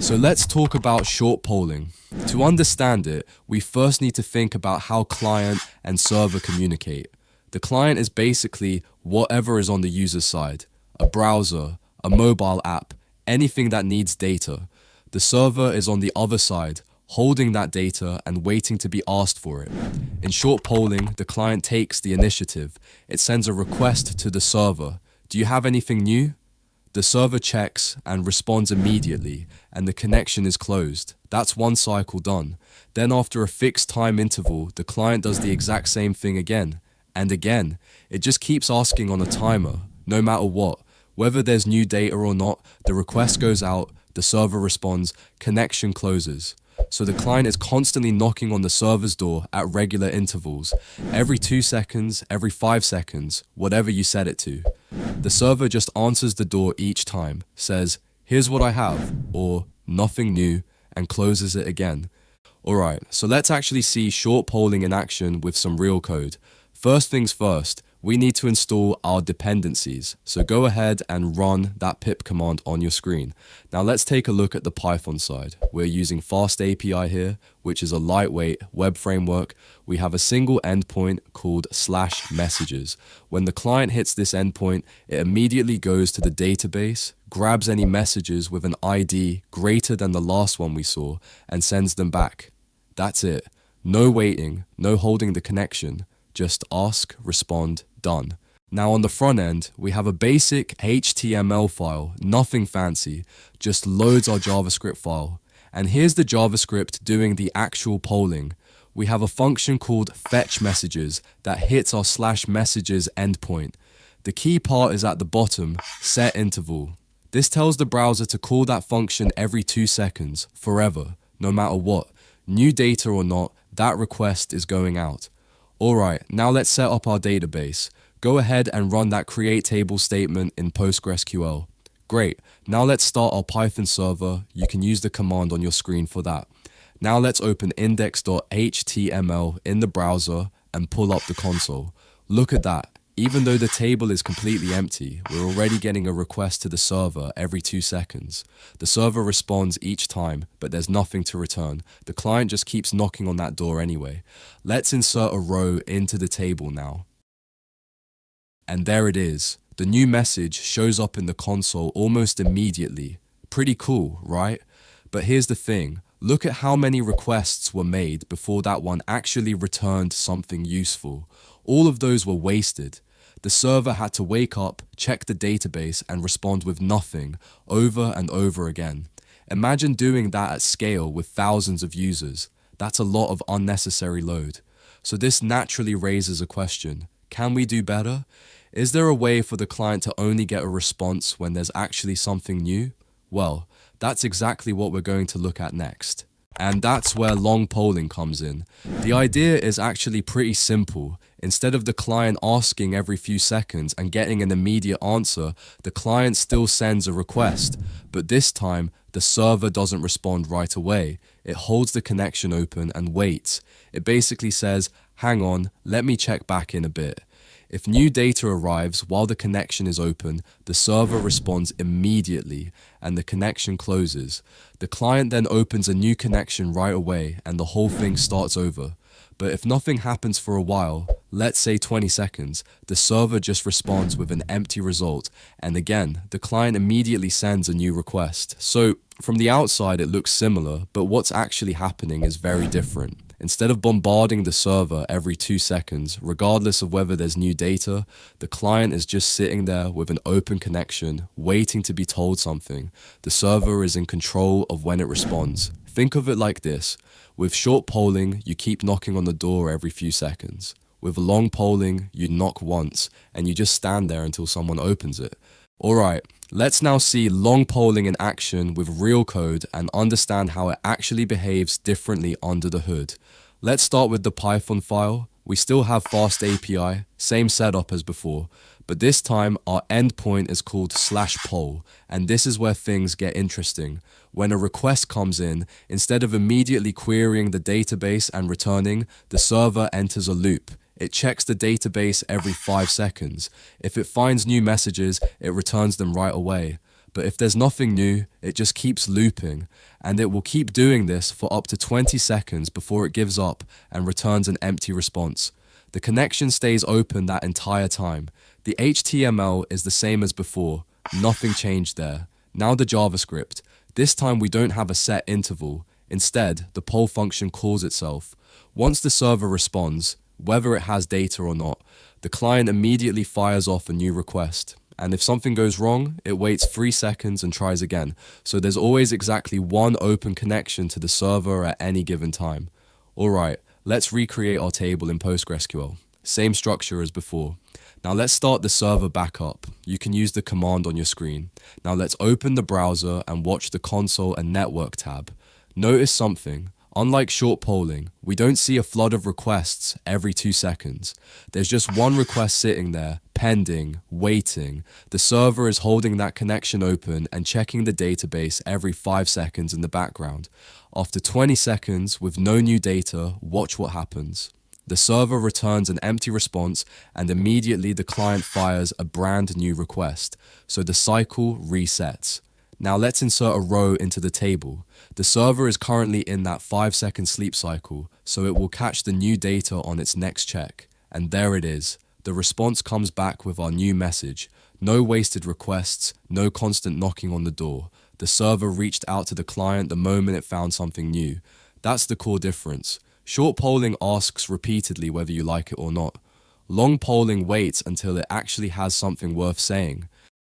So let's talk about short polling. To understand it, we first need to think about how client and server communicate. The client is basically whatever is on the user side, a browser, a mobile app, anything that needs data. The server is on the other side, holding that data and waiting to be asked for it. In short polling, the client takes the initiative. It sends a request to the server. Do you have anything new? The server checks and responds immediately, and the connection is closed. That's one cycle done. Then after a fixed time interval, the client does the exact same thing again and again. It just keeps asking on a timer, no matter what. Whether there's new data or not, the request goes out, the server responds, connection closes. So the client is constantly knocking on the server's door at regular intervals, every 2 seconds, every 5 seconds, whatever you set it to. The server just answers the door each time, says, "Here's what I have," or "Nothing new," and closes it again. Alright, so let's actually see short polling in action with some real code. First things first, we need to install our dependencies. So go ahead and run that pip command on your screen. Now let's take a look at the Python side. We're using FastAPI here, which is a lightweight web framework. We have a single endpoint called /messages. When the client hits this endpoint, it immediately goes to the database, grabs any messages with an ID greater than the last one we saw, and sends them back. That's it. No waiting, no holding the connection. Just ask, respond, done. Now on the front end, we have a basic HTML file, nothing fancy, just loads our JavaScript file. And here's the JavaScript doing the actual polling. We have a function called fetchMessages that hits our /messages endpoint. The key part is at the bottom, setInterval. This tells the browser to call that function every 2 seconds, forever, no matter what. New data or not, that request is going out. Alright, now let's set up our database. Go ahead and run that create table statement in PostgreSQL. Great, now let's start our Python server. You can use the command on your screen for that. Now let's open index.html in the browser and pull up the console. Look at that. Even though the table is completely empty, we're already getting a request to the server every 2 seconds. The server responds each time, but there's nothing to return. The client just keeps knocking on that door anyway. Let's insert a row into the table now. And there it is. The new message shows up in the console almost immediately. Pretty cool, right? But here's the thing. Look at how many requests were made before that one actually returned something useful. All of those were wasted. The server had to wake up, check the database, and respond with nothing over and over again. Imagine doing that at scale with thousands of users. That's a lot of unnecessary load. So this naturally raises a question. Can we do better? Is there a way for the client to only get a response when there's actually something new? Well, that's exactly what we're going to look at next. And that's where long polling comes in. The idea is actually pretty simple. Instead of the client asking every few seconds and getting an immediate answer, the client still sends a request. But this time, the server doesn't respond right away. It holds the connection open and waits. It basically says, "Hang on, let me check back in a bit." If new data arrives while the connection is open, the server responds immediately and the connection closes. The client then opens a new connection right away and the whole thing starts over. But if nothing happens for a while, let's say 20 seconds, the server just responds with an empty result, and again, the client immediately sends a new request. So from the outside it looks similar, but what's actually happening is very different. Instead of bombarding the server every 2 seconds, regardless of whether there's new data, the client is just sitting there with an open connection, waiting to be told something. The server is in control of when it responds. Think of it like this. With short polling, you keep knocking on the door every few seconds. With long polling, you knock once, and you just stand there until someone opens it. Alright, let's now see long polling in action with real code and understand how it actually behaves differently under the hood. Let's start with the Python file. We still have FastAPI, same setup as before, but this time our endpoint is called /poll, and this is where things get interesting. When a request comes in, instead of immediately querying the database and returning, the server enters a loop. It checks the database every 5 seconds. If it finds new messages, it returns them right away. But if there's nothing new, it just keeps looping, and it will keep doing this for up to 20 seconds before it gives up and returns an empty response. The connection stays open that entire time. The HTML is the same as before, nothing changed there. Now the JavaScript. This time we don't have a set interval. Instead, the poll function calls itself. Once the server responds, whether it has data or not, the client immediately fires off a new request. And if something goes wrong, it waits 3 seconds and tries again. So there's always exactly one open connection to the server at any given time. Alright, let's recreate our table in PostgreSQL. Same structure as before. Now let's start the server back up. You can use the command on your screen. Now let's open the browser and watch the console and network tab. Notice something. Unlike short polling, we don't see a flood of requests every 2 seconds. There's just one request sitting there, pending, waiting. The server is holding that connection open and checking the database every 5 seconds in the background. After 20 seconds, with no new data, watch what happens. The server returns an empty response, and immediately the client fires a brand new request. So the cycle resets. Now let's insert a row into the table. The server is currently in that 5-second sleep cycle, so it will catch the new data on its next check. And there it is. The response comes back with our new message. No wasted requests, no constant knocking on the door. The server reached out to the client the moment it found something new. That's the core difference. Short polling asks repeatedly whether you like it or not. Long polling waits until it actually has something worth saying.